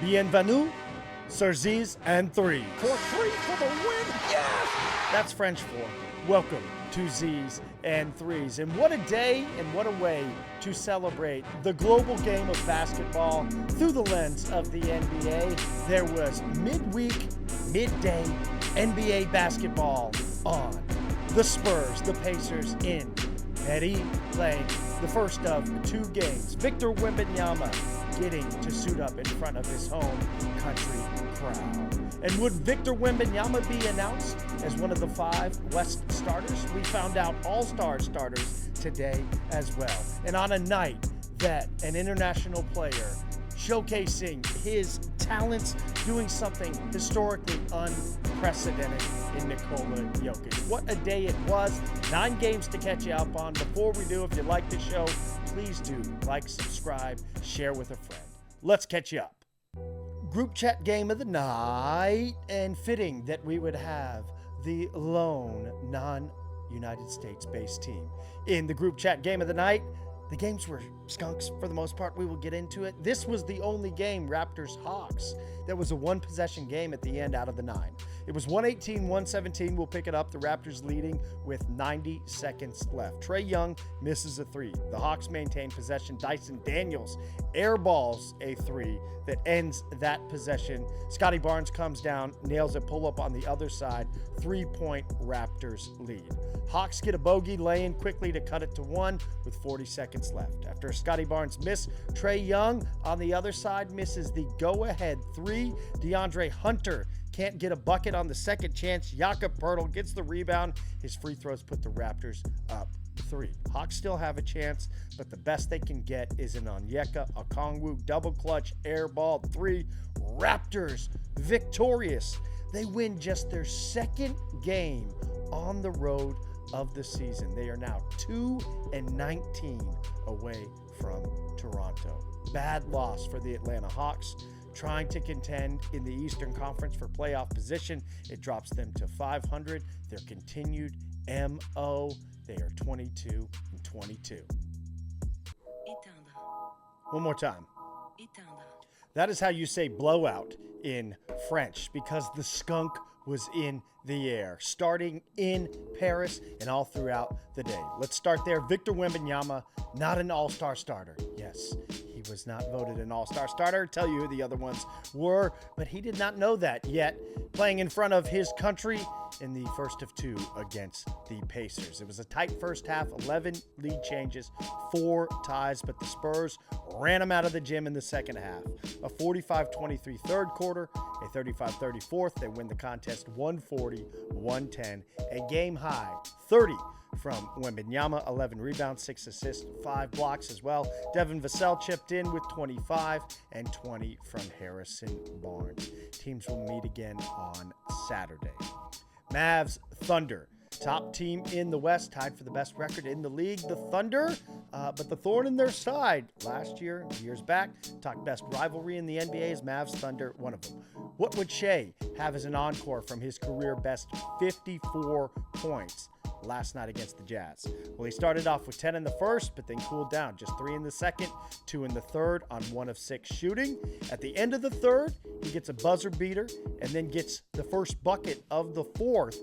Bienvenue, Surzies and Threes. For three for the win, yes! That's French for welcome to Z's and Threes. And what a day and what a way to celebrate the global game of basketball through the lens of the NBA. There was midweek, midday NBA basketball on. The Spurs, the Pacers in Paris playing the first of two games. Victor Wembanyama getting to suit up in front of his home country crowd. And would Victor Wembanyama be announced as one of the 5 West starters? We found out all-star starters today as well. And on a night that an international player showcasing his talents, doing something historically unprecedented in Nikola Jokic. What a day it was. 9 games to catch you up on. Before we do, if you like the show, please do like, subscribe, share with a friend. Let's catch you up. Group chat game of the night, and fitting that we would have the lone non-United States-based team in the group chat game of the night. The games were skunks for the most part. We will get into it. This was the only game, Raptors-Hawks, that was a one-possession game at the end out of the 9. It was 118-117. We'll pick it up. The Raptors leading with 90 seconds left. Trae Young misses a 3. The Hawks maintain possession. Dyson Daniels airballs a 3 that ends that possession. Scotty Barnes comes down, nails a pull-up on the other side. 3-point Raptors lead. Hawks get a bogey, lay in quickly to cut it to 1 with 40 seconds left. After a Scotty Barnes miss, Trae Young on the other side misses the go-ahead 3. DeAndre Hunter can't get a bucket on the second chance. Jakob Poeltl gets the rebound. His free throws put the Raptors up 3. Hawks still have a chance, but the best they can get is an Onyeka Okongwu double clutch air ball 3. Raptors victorious. They win just their second game on the road of the season. They are now 2-19 away from Toronto. Bad loss for the Atlanta Hawks. Trying to contend in the Eastern Conference for playoff position. It drops them to 500. Their continued MO, they are 22-22. One more time. That is how you say blowout in French, because the skunk was in the air, starting in Paris and all throughout the day. Let's start there. Victor Wembanyama, not an all-star starter. Yes, he was not voted an all-star starter. Tell you who the other ones were, but he did not know that yet. Playing in front of his country in the first of 2 against the Pacers. It was a tight first half, 11 lead changes, 4 ties, but the Spurs ran them out of the gym in the second half. A 45-23 third quarter, a 35-30 fourth. They win the contest 140-110, a game high 30 from Wembanyama, 11 rebounds, 6 assists, 5 blocks as well. Devin Vassell chipped in with 25 and 20 from Harrison Barnes. Teams will meet again on Saturday. Mavs Thunder, top team in the West, tied for the best record in the league. The Thunder, but the thorn in their side last year, years back, talked best rivalry in the NBA is Mavs Thunder, one of them. What would Shai have as an encore from his career best 54 points last night against the Jazz? Well, he started off with 10 in the first, but then cooled down. Just 3 in the second, 2 in the third on 1 of 6 shooting. At the end of the third, he gets a buzzer beater and then gets the first bucket of the fourth.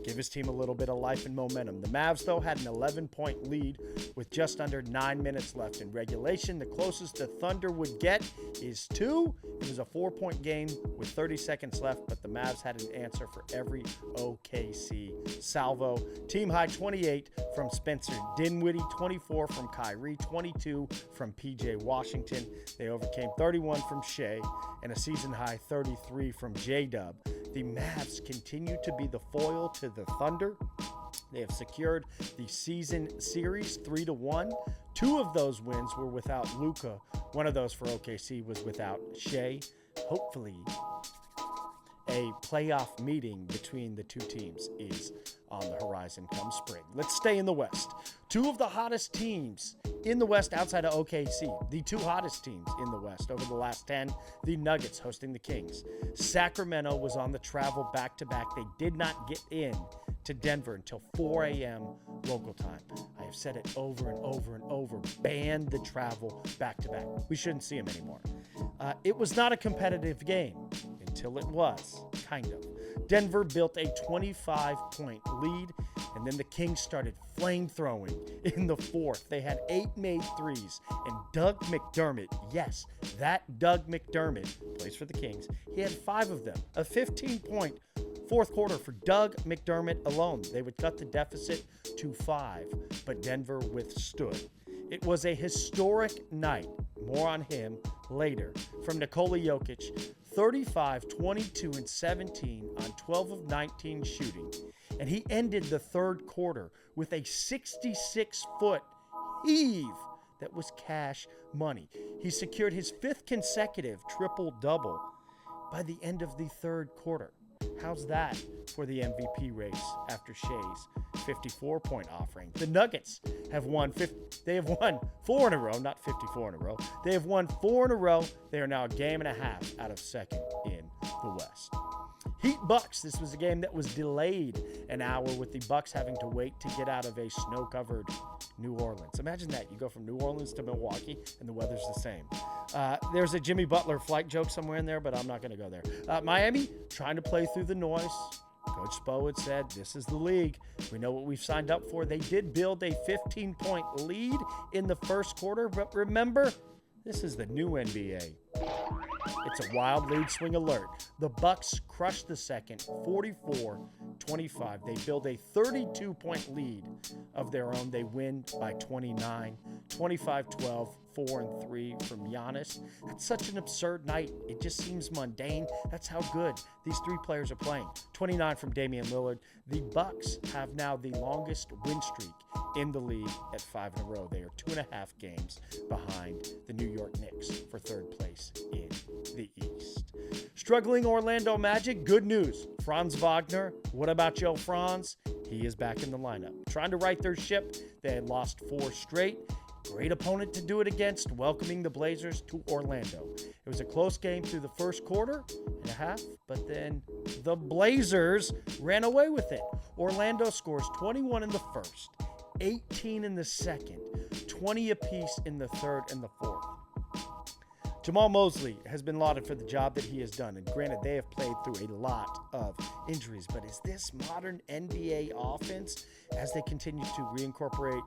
Give his team a little bit of life and momentum. The Mavs, though, had an 11-point lead with just under 9 minutes left in regulation. The closest the Thunder would get is 2. It was a 4-point game with 30 seconds left, but the Mavs had an answer for every OKC salvo. Team high 28 from Spencer Dinwiddie, 24 from Kyrie, 22 from PJ Washington. They overcame 31 from Shai and a season high 33 from J-Dub. The Mavs continue to be the foil to the Thunder. They have secured the season series 3-1. 2 of those wins were without Luka. One of those for OKC was without Shai. Hopefully, a playoff meeting between the two teams is on the horizon come spring. Let's stay in the West. 2 of the hottest teams in the West outside of OKC, the 2 hottest teams in the West over the last 10, the Nuggets hosting the Kings. Sacramento was on the travel back-to-back. They did not get in to Denver until 4 a.m. local time. I have said it over and over and over. Ban the travel back-to-back. We shouldn't see them anymore. It was not a competitive game until it was, kind of. Denver built a 25-point lead, and then the Kings started flame-throwing in the fourth. They had 8 made threes, and Doug McDermott, yes, that Doug McDermott, plays for the Kings, he had 5 of them. A 15-point fourth quarter for Doug McDermott alone. They would cut the deficit to 5, but Denver withstood. It was a historic night. More on him later. From Nikola Jokic, 35, 22, and 17 on 12 of 19 shooting. And he ended the third quarter with a 66-foot heave that was cash money. He secured his 5th consecutive triple-double by the end of the third quarter. How's that for the MVP race after Shai's 54-point offering? The Nuggets have won 4 in a row, not 54 in a row. They have won 4 in a row. They are now a game and a half out of second in the West. Heat Bucks. This was a game that was delayed an hour with the Bucks having to wait to get out of a snow-covered New Orleans. Imagine that. You go from New Orleans to Milwaukee and the weather's the same. There's a Jimmy Butler flight joke somewhere in there, but I'm not going to go there. Miami trying to play through the noise. Coach Spo had said, this is the league. We know what we've signed up for. They did build a 15-point lead in the first quarter, but remember, this is the new NBA. It's a wild lead swing alert. The Bucks crushed the second, 44-25. They build a 32-point lead of their own. They win by 29, 25-12, 4 and 3 from Giannis. That's such an absurd night. It just seems mundane. That's how good these 3 players are playing. 29 from Damian Lillard. The Bucks have now the longest win streak in the league at 5 in a row. They are 2.5 games behind the New York Knicks for third place in the East. Struggling Orlando Magic, good news. Franz Wagner, what about Joe Franz? He is back in the lineup. Trying to right their ship. They had lost 4 straight. Great opponent to do it against, welcoming the Blazers to Orlando. It was a close game through the first quarter and a half, but then the Blazers ran away with it. Orlando scores 21 in the first, 18 in the second, 20 apiece in the third and the fourth. Jamal Mosley has been lauded for the job that he has done, and granted, they have played through a lot of injuries, but is this modern NBA offense, as they continue to reincorporate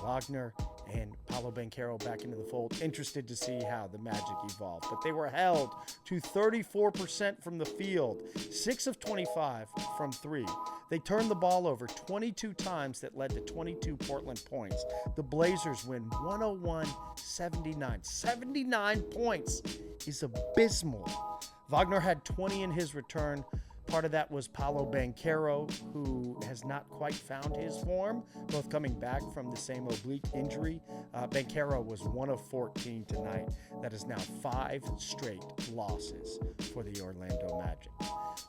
Wagner and Paolo Banchero back into the fold, interested to see how the Magic evolve. But they were held to 34% from the field, 6 of 25 from 3. They turned the ball over 22 times that led to 22 Portland points. The Blazers win 101-79. 79 points is abysmal. Wagner had 20 in his return. Part of that was Paolo Banchero, who has not quite found his form, both coming back from the same oblique injury. Banchero was 1 of 14 tonight. That is now 5 straight losses for the Orlando Magic.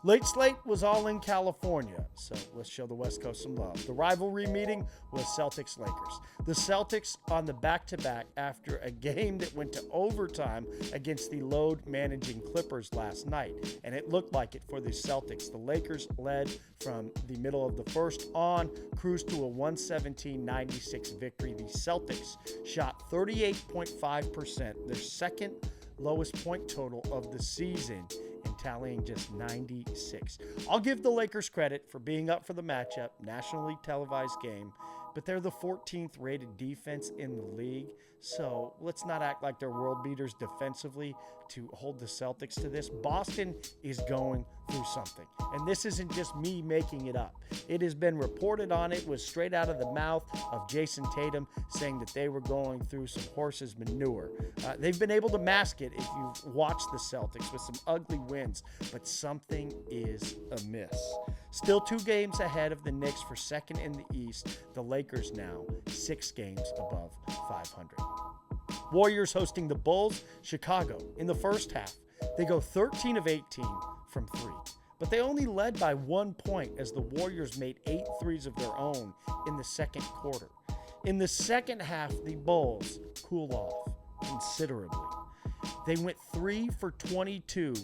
Late slate was all in California, so let's show the West Coast some love. The rivalry meeting was Celtics-Lakers. The Celtics on the back-to-back after a game that went to overtime against the load-managing Clippers last night, and it looked like it for the Celtics. The Lakers led from the middle of the first on, cruised to a 117-96 victory. The Celtics shot 38.5%, their second lowest point total of the season, and tallying just 96. I'll give the Lakers credit for being up for the matchup, nationally televised game, but they're the 14th rated defense in the league, so let's not act like they're world beaters defensively to hold the Celtics to this. Boston is going through something, and this isn't just me making it up. It has been reported on. It was straight out of the mouth of Jason Tatum saying that they were going through some horse's manure. They've been able to mask it if you've watched the Celtics with some ugly wins, but something is amiss. Still 2 games ahead of the Knicks for second in the East. The Lakers now 6 games above 500. Warriors hosting the Bulls. Chicago in the first half. They go 13 of 18 from 3. But they only led by 1 point as the Warriors made 8 threes of their own in the second quarter. In the second half, the Bulls cool off considerably. They went 3 for 22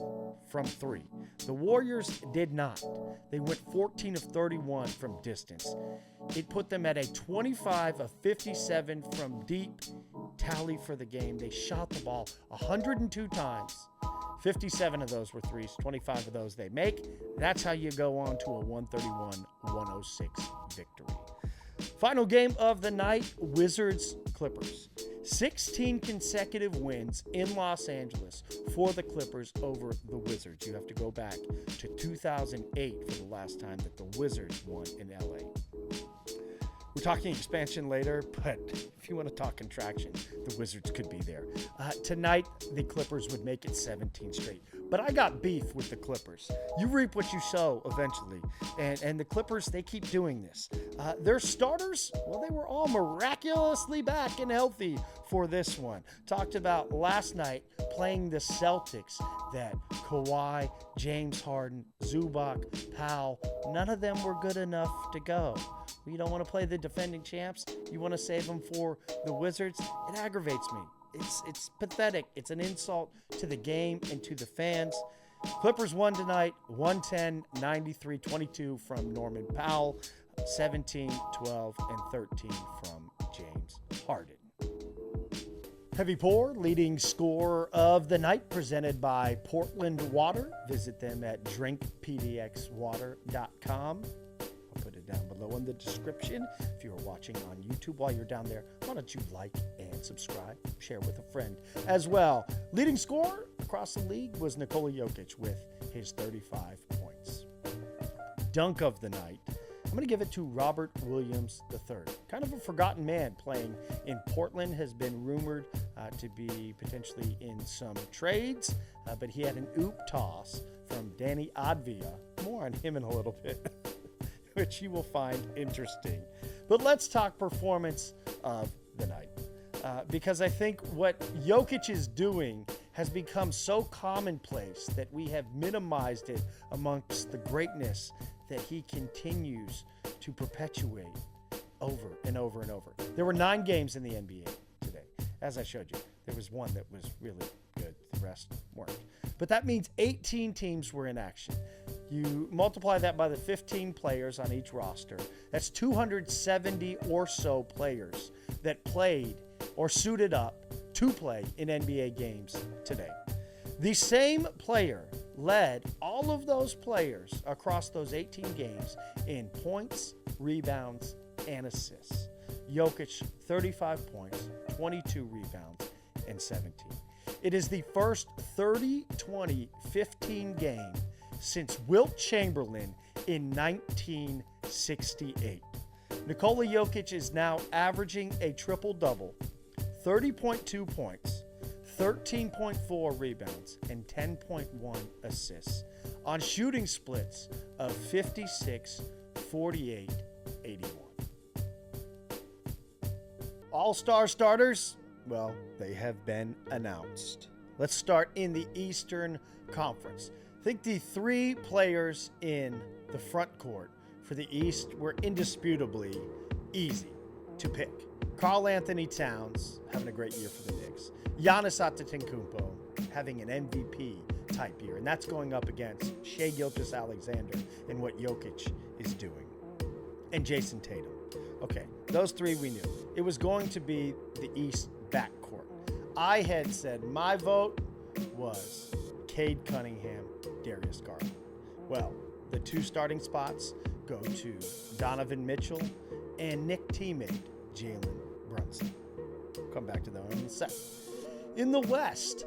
from 3. The Warriors did not. They went 14 of 31 from distance. It put them at a 25 of 57 from deep, tally for the game. They shot the ball 102 times. 57 of those were threes, 25 of those they make. That's how you go on to a 131-106 victory. Final game of the night, Wizards-Clippers. 16 consecutive wins in Los Angeles for the Clippers over the Wizards. You have to go back to 2008 for the last time that the Wizards won in LA. We're talking expansion later, but if you want to talk contraction, the Wizards could be there. Tonight, the Clippers would make it 17 straight. But I got beef with the Clippers. You reap what you sow eventually. And the Clippers, they keep doing this. Their starters, well, they were all miraculously back and healthy for this one. Talked about last night playing the Celtics that Kawhi, James Harden, Zubac, Powell, none of them were good enough to go. You don't want to play the defending champs. You want to save them for the Wizards. It aggravates me. It's pathetic. It's an insult to the game and to the fans. Clippers won tonight, 110-93-22 from Norman Powell, 17, 12, and 13 from James Harden. Heavy Pour, leading score of the night, presented by Portland Water. Visit them at drinkpdxwater.com. I'll put it down below in the description. If you are watching on YouTube while you're down there, why don't you like and subscribe, share with a friend as well. Leading scorer across the league was Nikola Jokic with his 35 points. Dunk of the night, I'm going to give it to Robert Williams III. Kind of a forgotten man playing in Portland, has been rumored to be potentially in some trades, but he had an oop toss from Danny Advia. More on him in a little bit, which you will find interesting. But let's talk performance of the night. Because I think what Jokic is doing has become so commonplace that we have minimized it amongst the greatness that he continues to perpetuate over and over and over. There were 9 games in the NBA today. As I showed you, there was one that was really good. The rest weren't. But that means 18 teams were in action. You multiply that by the 15 players on each roster. That's 270 or so players that played or suited up to play in NBA games today. The same player led all of those players across those 18 games in points, rebounds, and assists. Jokic, 35 points, 22 rebounds, and 17. It is the first 30-20-15 game since Wilt Chamberlain in 1968. Nikola Jokic is now averaging a triple-double, 30.2 points, 13.4 rebounds, and 10.1 assists on shooting splits of 56, 48, 81. All-star starters, well, they have been announced. Let's start in the Eastern Conference. I think the 3 players in the front court for the East were indisputably easy to pick. Karl Anthony Towns having a great year for the Knicks. Giannis Antetokounmpo having an MVP type year, and that's going up against Shai Gilgeous-Alexander and what Jokic is doing. And Jason Tatum. Okay, those 3 we knew. It was going to be the East backcourt. I had said my vote was Cade Cunningham, Darius Garland. Well, the 2 starting spots go to Donovan Mitchell and Nick teammate Jalen Brunson. Come back to them in a sec. In the West,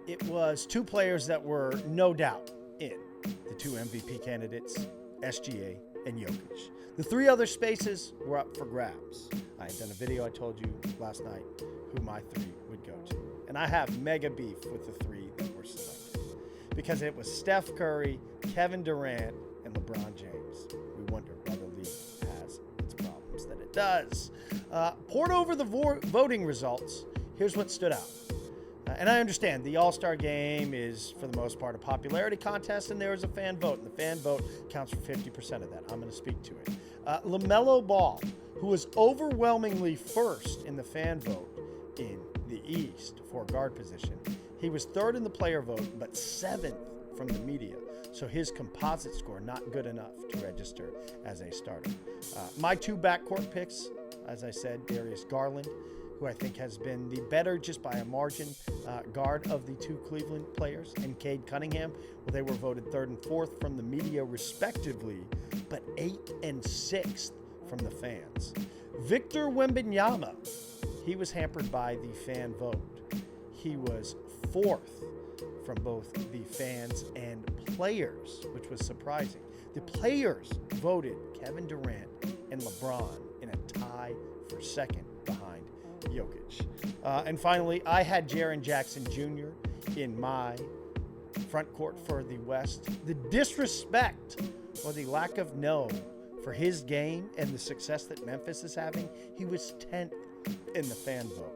it was 2 players that were no doubt in. The 2 MVP candidates, SGA and Jokic. The 3 other spaces were up for grabs. I had done a video, I told you last night who my 3 would go to. And I have mega beef with the 3 that were selected. Because it was Steph Curry, Kevin Durant, and LeBron James. We wonder why the league has its problems that it does. Poured over the voting results, here's what stood out. And I understand the All-Star Game is, for the most part, a popularity contest, and there is a fan vote, and the fan vote counts for 50% of that. I'm going to speak to it. LaMelo Ball, who was overwhelmingly first in the fan vote in the East for guard position, he was 3rd in the player vote, but 7th from the media. So his composite score not good enough to register as a starter. My 2 backcourt picks, as I said, Darius Garland, who I think has been the better, just by a margin, guard of the two Cleveland players, and Cade Cunningham. Well, they were voted third and fourth from the media, respectively, but 8th and 6th from the fans. Victor Wembanyama, he was hampered by the fan vote. He was 4th from both the fans and players, which was surprising. The players voted Kevin Durant and LeBron in a tie for second behind Jokic. And finally, I had Jaren Jackson Jr. in my front court for the West. The disrespect or the lack of know for his game and the success that Memphis is having, he was 10th in the fan vote.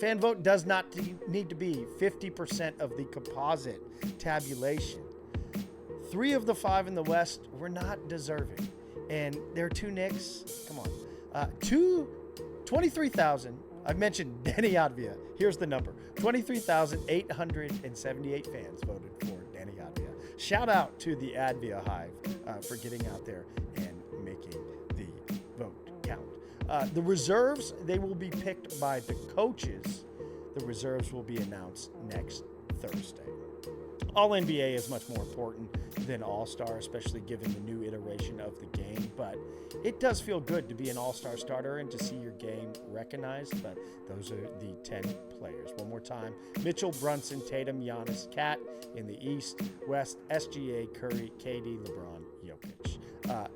Fan vote does not need to be 50% of the composite tabulation. 3 of the 5 in the West were not deserving. And there are 2 Knicks. Come on. 23,000. I've mentioned Danny Advia. Here's the number. 23,878 fans voted for Danny Advia. Shout out to the Advia Hive for getting out there and making the vote count. The reserves, they will be picked by the coaches. The reserves will be announced next Thursday. All-NBA is much more important than All-Star, especially given the new iteration of the game. But it does feel good to be an All-Star starter and to see your game recognized. But those are the 10 players. One more time. Mitchell, Brunson, Tatum, Giannis, Cat in the East. West, SGA, Curry, KD, LeBron, Jokic.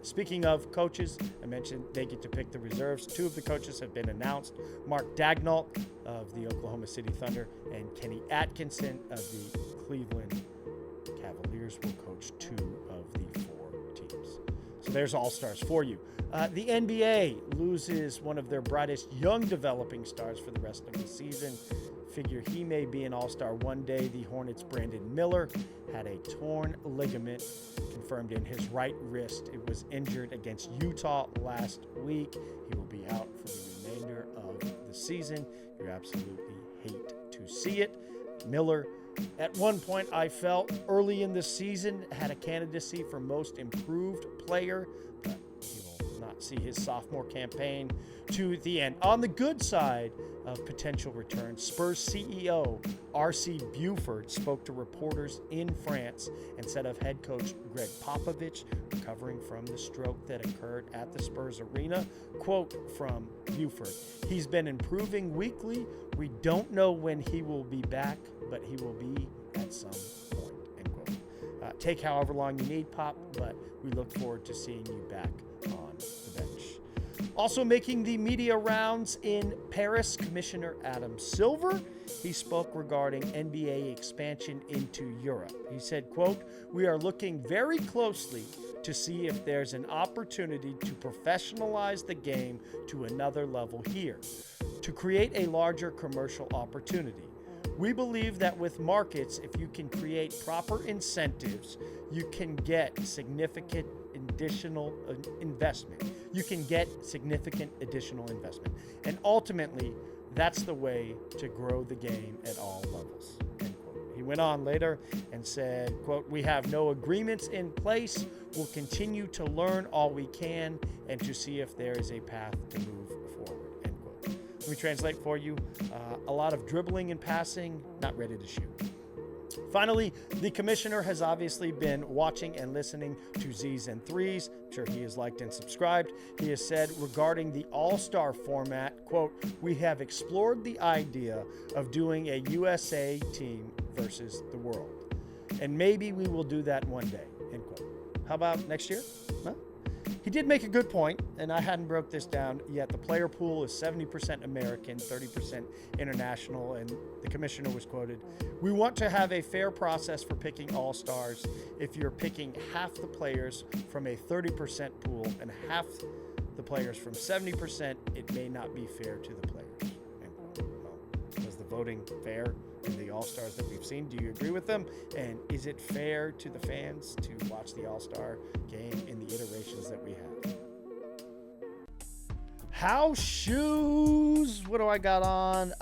Speaking of coaches, I mentioned they get to pick the reserves. 2 of the coaches have been announced. Mark Daigneault of the Oklahoma City Thunder and Kenny Atkinson of the Cleveland Cavaliers will coach 2 of the 4 teams. So there's All-Stars for you. The NBA loses one of their brightest young developing stars for the rest of the season. Figure he may be an All-Star one day. The Hornets' Brandon Miller had a torn ligament confirmed in his right wrist. It was injured against Utah last week. He will be out for the remainder of the season. You absolutely hate to see it. Miller, at one point, I felt early in the season, had a candidacy for most improved player, but he will not see his sophomore campaign to the end. On the good side of potential return, Spurs CEO R.C. Buford spoke to reporters in France instead of head coach Greg Popovich, recovering from the stroke that occurred at the Spurs arena. Quote from Buford: "He's been improving weekly. We don't know when he will be back, but he will be at some point." End quote. Take however long you need, Pop, but we look forward to seeing you back on the bench. Also making the media rounds in Paris, Commissioner Adam Silver. He spoke regarding NBA expansion into Europe. He said, quote, "We are looking very closely to see if there's an opportunity to professionalize the game to another level here, to create a larger commercial opportunity. We believe that with markets, if you can create proper incentives, you can get significant additional investment. And ultimately, that's the way to grow the game at all levels." End quote. He went on later and said, quote, "We have no agreements in place. We'll continue to learn all we can and to see if there is a path to move forward." End quote. Let me translate for you. A lot of dribbling and passing, not ready to shoot. Finally, the commissioner has obviously been watching and listening to Z's and Threes. I'm sure he has liked and subscribed. He has said regarding the All-Star format, quote, "We have explored the idea of doing a USA team versus the world. And maybe we will do that one day," end quote. How about next year? Huh? He did make a good point, and I hadn't broke this down yet. The player pool is 70% American, 30% international, and the commissioner was quoted, "We want to have a fair process for picking all-stars. If you're picking half the players from a 30% pool and half the players from 70%, it may not be fair to the players." Well, was the voting fair in the all-stars that we've seen? Do you agree with them? And is it fair to the fans to watch the all-star game in the iterations that we have? House shoes. What do I got on?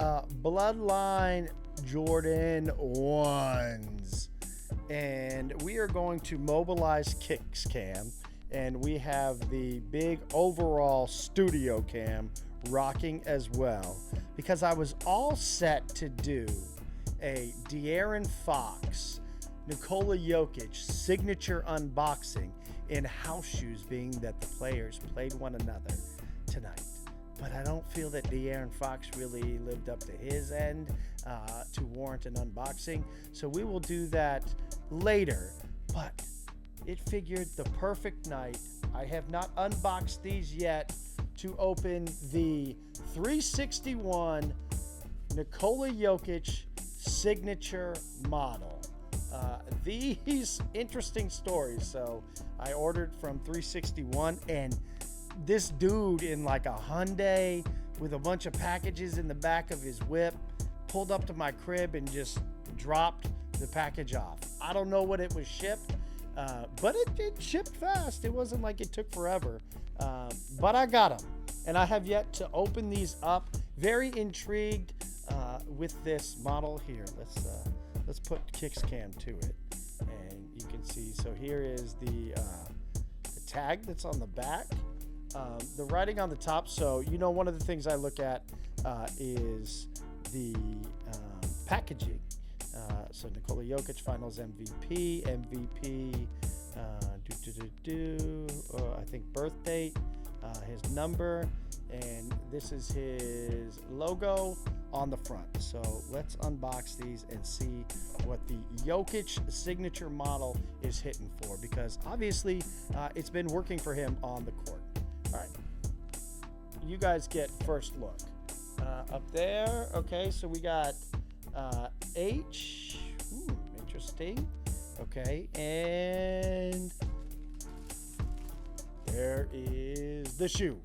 Bloodline Jordan 1s. And we are going to mobilize Kicks Cam. And we have the big overall studio cam rocking as well, because I was all set to do a De'Aaron Fox, Nikola Jokic signature unboxing in house shoes, being that the players played one another tonight. But I don't feel that De'Aaron Fox really lived up to his end to warrant an unboxing. So we will do that later. But it figured the perfect night. I have not unboxed these yet to open the 361 Nikola Jokic signature model. These interesting stories. So I ordered from 361, and this dude in like a Hyundai with a bunch of packages in the back of his whip pulled up to my crib and just dropped the package off. I don't know what it was shipped, but it shipped fast. It wasn't like it took forever, but I got them, and I have yet to open these up. Very intrigued with this model here. Let's put Kickscam to it, and you can see. So here is the tag that's on the back. The writing on the top. So, one of the things I look at is the packaging. So Nikola Jokic Finals MVP, I think birth date, his number, and this is his logo on the front. So let's unbox these and see what the Jokic signature model is hitting for, because obviously it's been working for him on the court. All right, you guys get first look. Up there, okay, so we got H, interesting, okay, and there is the shoe.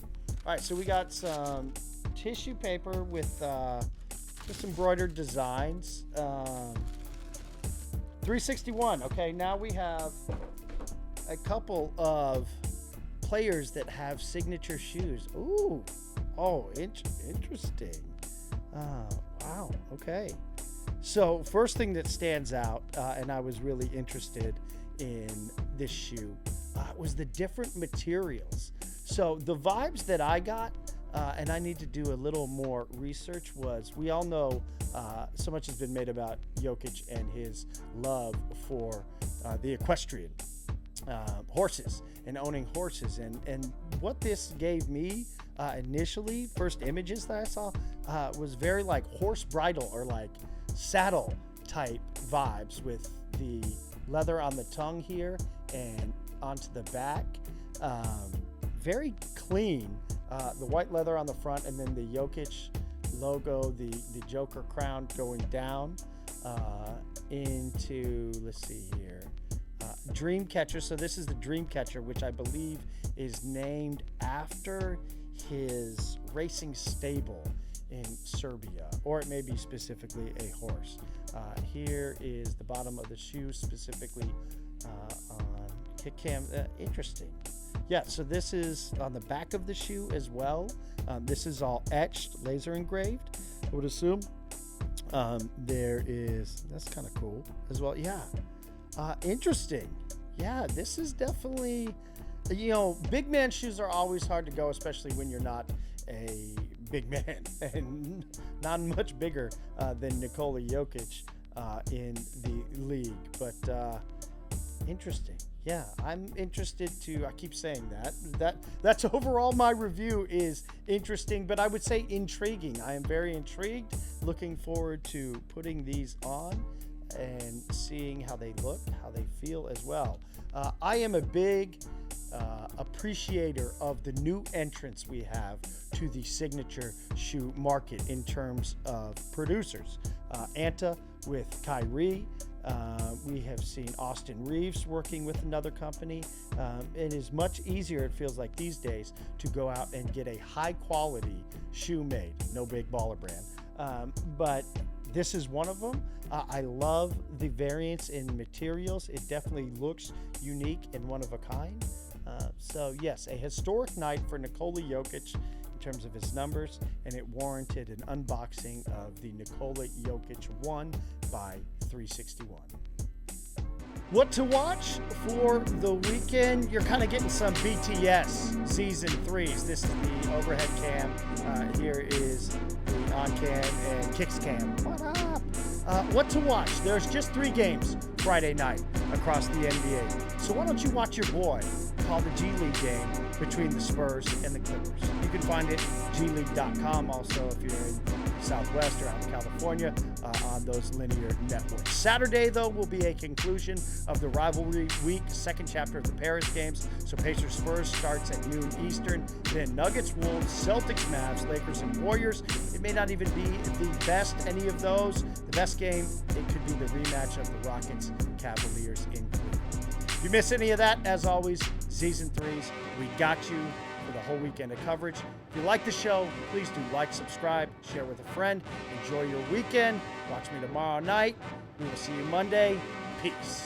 All right, so we got some tissue paper with just embroidered designs. 361, okay, now we have a couple of players that have signature shoes. Ooh, oh, interesting. Wow, okay. So first thing that stands out, and I was really interested in this shoe, was the different materials. So the vibes that I got, and I need to do a little more research, was we all know so much has been made about Jokic and his love for the equestrian horses and owning horses, and what this gave me initially, first images that I saw, was very like horse bridle or like saddle type vibes, with the leather on the tongue here and onto the back. Very clean, the white leather on the front, and then the Jokic logo, the Joker crown going down into, let's see here, Dreamcatcher. So this is the Dreamcatcher, which I believe is named after his racing stable in Serbia, or it may be specifically a horse. Here is the bottom of the shoe, specifically on kick cam. Interesting. Yeah, so this is on the back of the shoe as well. This is all etched, laser engraved, I would assume. There is, that's kind of cool as well. Yeah, interesting. Yeah, this is definitely, big man shoes are always hard to go, especially when you're not a big man and not much bigger than Nikola Jokic in the league. But interesting. Yeah, I'm interested to, I keep saying that's overall my review is interesting, but I would say intriguing. I am very intrigued, looking forward to putting these on and seeing how they look, how they feel as well. I am a big appreciator of the new entrants we have to the signature shoe market in terms of producers. Anta with Kyrie. We have seen Austin Reeves working with another company. It is much easier, it feels like these days, to go out and get a high quality shoe made. No big baller brand. But this is one of them. I love the variance in materials. It definitely looks unique and one of a kind. So yes, a historic night for Nikola Jokic in terms of his numbers, and it warranted an unboxing of the Nikola Jokic 1 by 361. What to watch for the weekend? You're kind of getting some BTS Season 3s. This is the overhead cam. Here is the on cam and kicks cam. What up? What to watch? There's just 3 games Friday night across the NBA. So why don't you watch your boy call the G League game between the Spurs and the Clippers? You can find it gleague.com. Also, if you're in Southwest or out in California, on those linear networks. Saturday, though, will be a conclusion of the rivalry week, second chapter of the Paris games. So Pacers Spurs starts at noon Eastern. Then Nuggets, Wolves, Celtics, Mavs, Lakers, and Warriors. It may not even be the best, any of those. The best game, it could be the rematch of the Rockets, Cavaliers in Cleveland. If you miss any of that, as always, Season 3s, we got you for the whole weekend of coverage. If you like the show, please do like, subscribe, share with a friend. Enjoy your weekend. Watch me tomorrow night. We will see you Monday. Peace.